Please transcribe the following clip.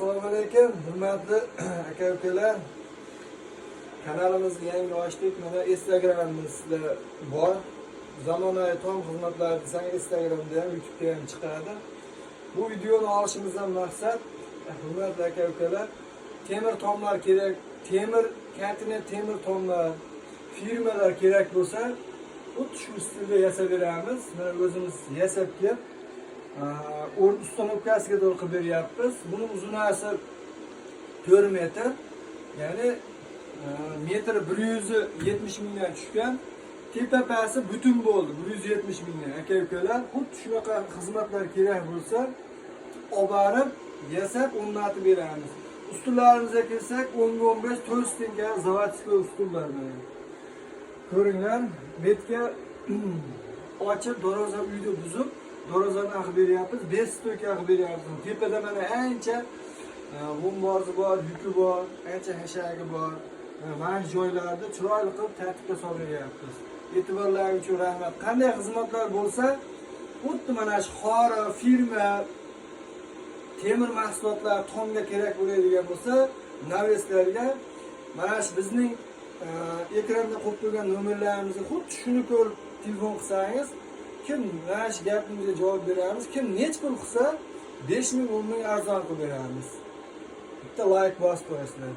Assalomu alaykum, hurmatli aka-ukalar. Kanalimizni yangi ochdik. Mana Instagram'imizda bor. Zamonaviy tom xizmatlar desang Instagram'da ham, YouTube'da ham chiqadi. Bu videoni olishimizdan maqsad, hurmatli aka-ukalar, temir tomlar kerak, kontinent temir tomlar, firmalar kerak bo'lsa, xuddi shu stilda yasab beramiz. Mana o'zimiz yasab kelib, uстановкasiga to'g'ri qilib beryapmiz. Buning uzunasi 4 metr. Ya'ni metr 170 mingdan tushgan. Tepapasi butun bo'ldi 170 mingdan. Aka-ukalar, xuddi shunaqa xizmatlar kerak bo'lsa, olib borib yasab o'rnatib beramiz. Ustullarimizga kelsak, 10-15 to'stinga zavodskiy ustullar mana. Ko'ringlar, betga ochib, doroza uyni buzib, dorozani qilib beryapmiz, 5 stoyka qilib beryapmiz. Tepada mana ancha bomborzi bor, yuki bor, ancha hashagi bor. Mana shu joylarda chiroyli qilib tartibga solib beryapmiz. E'tiborlaringiz uchun rahmat. Qanday xizmatlar bo'lsa, xuddi mana shu xora, firma, temir mahsulotlar tomga kerak bo'ladigan bo'lsa, naveslarga mana shu bizning ekranda qo'yib qo'ygan nomerlarimizga xuddi shuni ko'rib telefon qilsangiz, kim mana shu gapimizga javob beramiz, kim nech pul qilsa 5 ming 10 ming arzon qilib beramiz. Bitta like bosib qo'yasizlar.